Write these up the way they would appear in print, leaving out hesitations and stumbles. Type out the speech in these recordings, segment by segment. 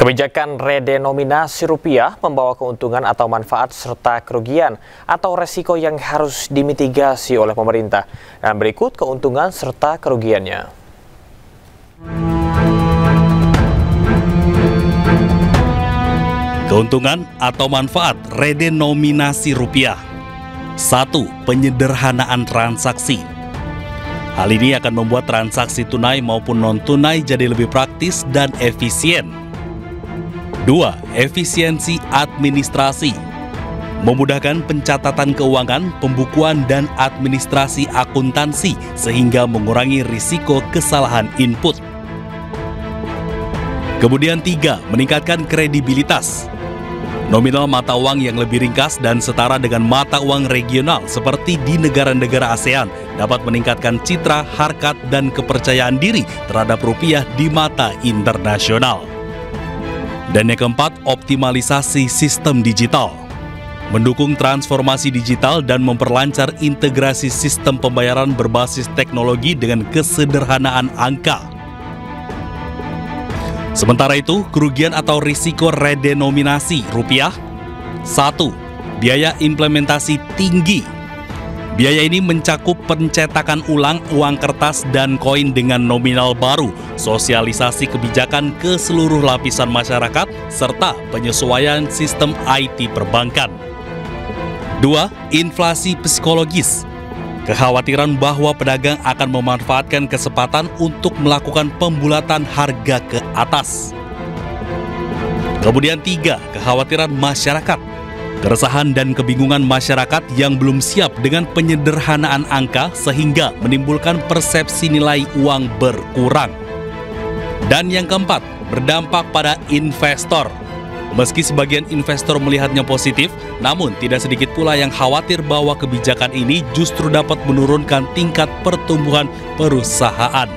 Kebijakan redenominasi rupiah membawa keuntungan atau manfaat serta kerugian atau resiko yang harus dimitigasi oleh pemerintah. Dan berikut keuntungan serta kerugiannya. Keuntungan atau manfaat redenominasi rupiah. 1. Penyederhanaan transaksi. Hal ini akan membuat transaksi tunai maupun non-tunai jadi lebih praktis dan efisien. 2. Efisiensi administrasi. Memudahkan pencatatan keuangan, pembukuan, dan administrasi akuntansi sehingga mengurangi risiko kesalahan input. Kemudian 3. Meningkatkan kredibilitas. Nominal mata uang yang lebih ringkas dan setara dengan mata uang regional seperti di negara-negara ASEAN dapat meningkatkan citra, harkat, dan kepercayaan diri terhadap rupiah di mata internasional. Dan yang keempat, optimalisasi sistem digital. Mendukung transformasi digital dan memperlancar integrasi sistem pembayaran berbasis teknologi dengan kesederhanaan angka. Sementara itu, kerugian atau risiko redenominasi rupiah. 1. Biaya implementasi tinggi. Biaya ini mencakup pencetakan ulang uang kertas dan koin dengan nominal baru, sosialisasi kebijakan ke seluruh lapisan masyarakat, serta penyesuaian sistem IT perbankan. 2. Inflasi psikologis. Kekhawatiran bahwa pedagang akan memanfaatkan kesempatan untuk melakukan pembulatan harga ke atas. Kemudian 3. Kekhawatiran masyarakat. Keresahan dan kebingungan masyarakat yang belum siap dengan penyederhanaan angka sehingga menimbulkan persepsi nilai uang berkurang. Dan yang keempat, berdampak pada investor. Meski sebagian investor melihatnya positif, namun tidak sedikit pula yang khawatir bahwa kebijakan ini justru dapat menurunkan tingkat pertumbuhan perusahaan.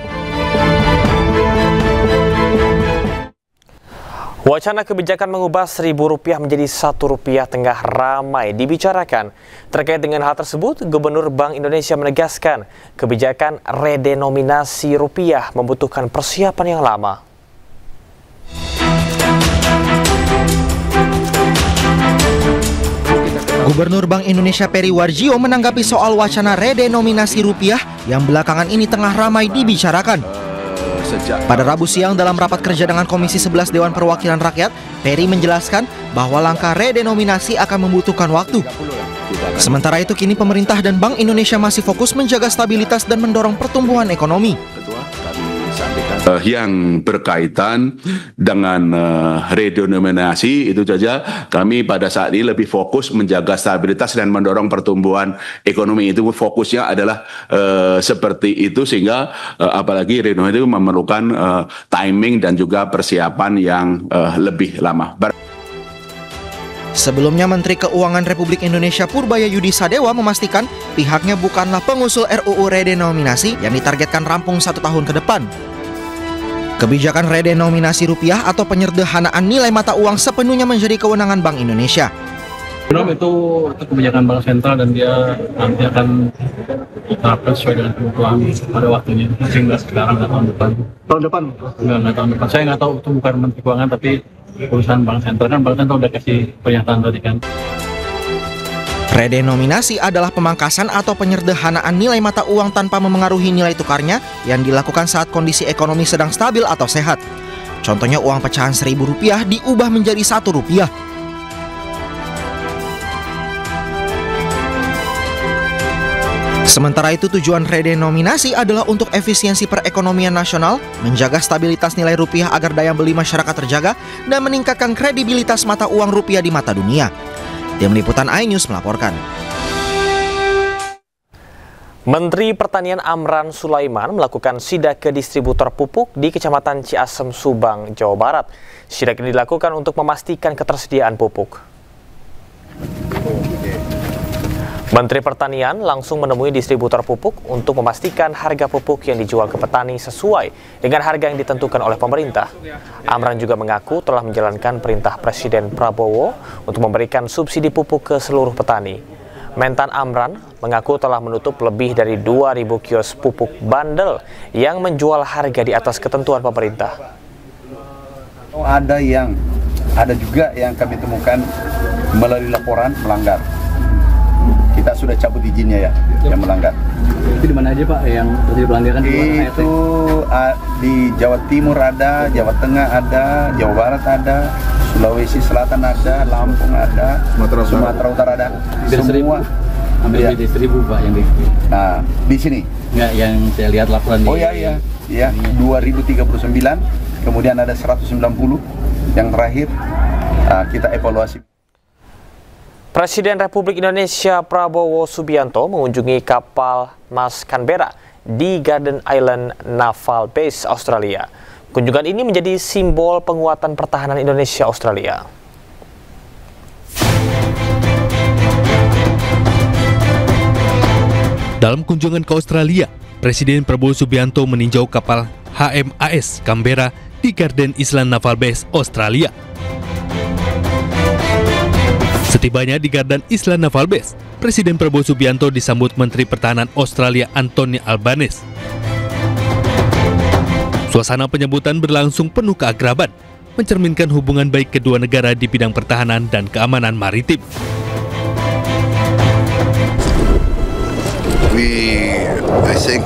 Wacana kebijakan mengubah Rp1.000 menjadi Rp1 tengah ramai dibicarakan. Terkait dengan hal tersebut, Gubernur Bank Indonesia menegaskan kebijakan redenominasi rupiah membutuhkan persiapan yang lama. Gubernur Bank Indonesia Peri Warjio menanggapi soal wacana redenominasi rupiah yang belakangan ini tengah ramai dibicarakan. Pada Rabu siang dalam rapat kerja dengan Komisi 11 Dewan Perwakilan Rakyat, Peri menjelaskan bahwa langkah redenominasi akan membutuhkan waktu. Sementara itu kini pemerintah dan Bank Indonesia masih fokus menjaga stabilitas dan mendorong pertumbuhan ekonomi. Yang berkaitan dengan redenominasi itu saja kami pada saat ini lebih fokus menjaga stabilitas dan mendorong pertumbuhan ekonomi. Itu fokusnya adalah seperti itu sehingga apalagi redenominasi itu memerlukan timing dan juga persiapan yang lebih lama. Sebelumnya Menteri Keuangan Republik Indonesia Purbayayudi Sadewa memastikan pihaknya bukanlah pengusul RUU redenominasi yang ditargetkan rampung 1 tahun ke depan. Kebijakan redenominasi rupiah atau penyederhanaan nilai mata uang sepenuhnya menjadi kewenangan Bank Indonesia. Itu kebijakan Bank Sentral dan dia nanti akan diterapkan sesuai dengan kebutuhan pada waktunya. Sehingga sekarang nggak tahun depan. Tahun depan? Nggak tahun depan. Saya nggak tahu itu bukan Menteri Keuangan tapi urusan Bank Sentral. Kan Bank Sentral udah kasih pernyataan tadi kan. Redenominasi adalah pemangkasan atau penyederhanaan nilai mata uang tanpa memengaruhi nilai tukarnya yang dilakukan saat kondisi ekonomi sedang stabil atau sehat. Contohnya uang pecahan Rp1.000 diubah menjadi Rp1. Sementara itu tujuan redenominasi adalah untuk efisiensi perekonomian nasional, menjaga stabilitas nilai rupiah agar daya beli masyarakat terjaga, dan meningkatkan kredibilitas mata uang rupiah di mata dunia. Tim Liputan iNews melaporkan. Menteri Pertanian Amran Sulaiman melakukan sidak ke distributor pupuk di Kecamatan Ciasem, Subang, Jawa Barat. Sidak ini dilakukan untuk memastikan ketersediaan pupuk. Menteri Pertanian langsung menemui distributor pupuk untuk memastikan harga pupuk yang dijual ke petani sesuai dengan harga yang ditentukan oleh pemerintah. Amran juga mengaku telah menjalankan perintah Presiden Prabowo untuk memberikan subsidi pupuk ke seluruh petani. Mentan Amran mengaku telah menutup lebih dari 2.000 kios pupuk bandel yang menjual harga di atas ketentuan pemerintah. Ada juga yang kami temukan melalui laporan melanggar. Kita sudah cabut izinnya ya, yang melanggar. Itu di mana aja Pak yang terjadi pelanggaran? Itu di Jawa Timur ada, Jawa Tengah ada, Jawa Barat ada, Sulawesi Selatan ada, Lampung ada, Sumatera Utara ada. Semua. Hampir 1.000 Pak yang di. Nah, di sini. Nggak, yang saya lihat laporan Oh iya, 2039, kemudian ada 190, yang terakhir kita evaluasi. Presiden Republik Indonesia Prabowo Subianto mengunjungi kapal Mas Canberra di Garden Island Naval Base, Australia. Kunjungan ini menjadi simbol penguatan pertahanan Indonesia-Australia. Dalam kunjungan ke Australia, Presiden Prabowo Subianto meninjau kapal HMAS Canberra di Garden Island Naval Base, Australia. Setibanya di Garden Island Naval Base, Presiden Prabowo Subianto disambut Menteri Pertahanan Australia Anthony Albanese. Suasana penyambutan berlangsung penuh keakraban, mencerminkan hubungan baik kedua negara di bidang pertahanan dan keamanan maritim. We, I think,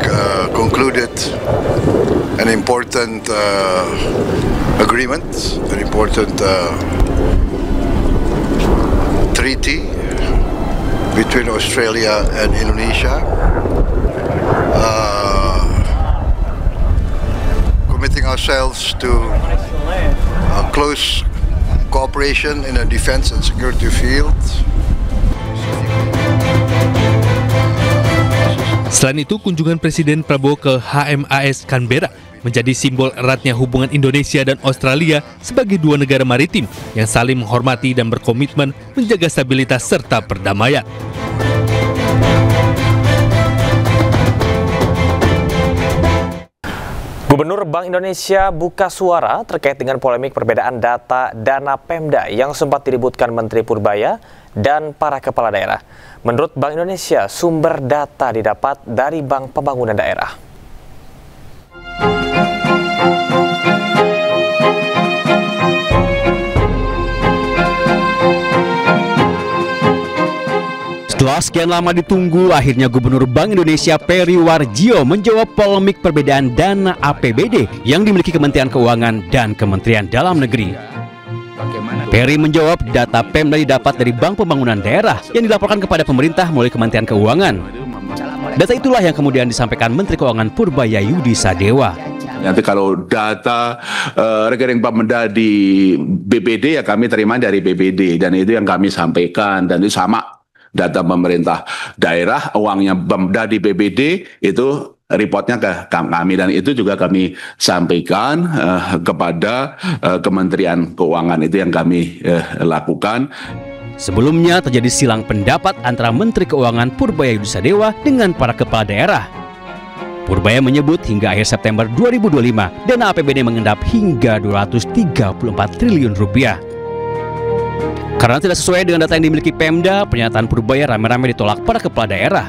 concluded an important agreement, an important treaty between Australia and Indonesia, committing ourselves to close cooperation in the defense and security field. Selain itu, kunjungan Presiden Prabowo ke HMAS Canberra menjadi simbol eratnya hubungan Indonesia dan Australia sebagai dua negara maritim yang saling menghormati dan berkomitmen menjaga stabilitas serta perdamaian. Gubernur Bank Indonesia buka suara terkait dengan polemik perbedaan data dana Pemda yang sempat diributkan Menteri Purbaya dan para kepala daerah. Menurut Bank Indonesia, sumber data didapat dari Bank Pembangunan Daerah. Setelah sekian lama ditunggu, akhirnya Gubernur Bank Indonesia Peri Warjio menjawab polemik perbedaan dana APBD yang dimiliki Kementerian Keuangan dan Kementerian Dalam Negeri. Peri menjawab data Pemda didapat dari Bank Pembangunan Daerah yang dilaporkan kepada pemerintah melalui Kementerian Keuangan. Data itulah yang kemudian disampaikan Menteri Keuangan Purbaya Yudi Sadewa. Nanti kalau data rekening Pemda di BPD ya kami terima dari BPD dan itu yang kami sampaikan dan itu sama data pemerintah daerah uangnya Pemda di BPD itu reportnya ke kami dan itu juga kami sampaikan kepada Kementerian Keuangan itu yang kami lakukan. Sebelumnya terjadi silang pendapat antara Menteri Keuangan Purbaya Yudi Sadewa dengan para kepala daerah. Purbaya menyebut hingga akhir September 2025 dana APBD mengendap hingga 234 triliun rupiah. Karena tidak sesuai dengan data yang dimiliki Pemda, pernyataan Purbaya rame-rame ditolak para kepala daerah.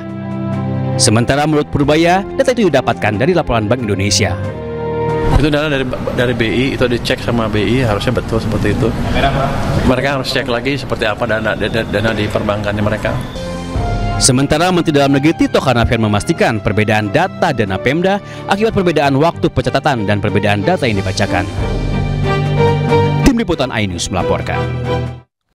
Sementara menurut Purbaya, data itu didapatkan dari laporan Bank Indonesia. Itu dana dari BI, itu dicek sama BI, harusnya betul seperti itu. Mereka harus cek lagi seperti apa dana di perbankannya mereka. Sementara Menteri Dalam Negeri Tito Karnavian memastikan perbedaan data dana Pemda akibat perbedaan waktu pencatatan dan perbedaan data yang dibacakan. Tim Liputan iNews melaporkan.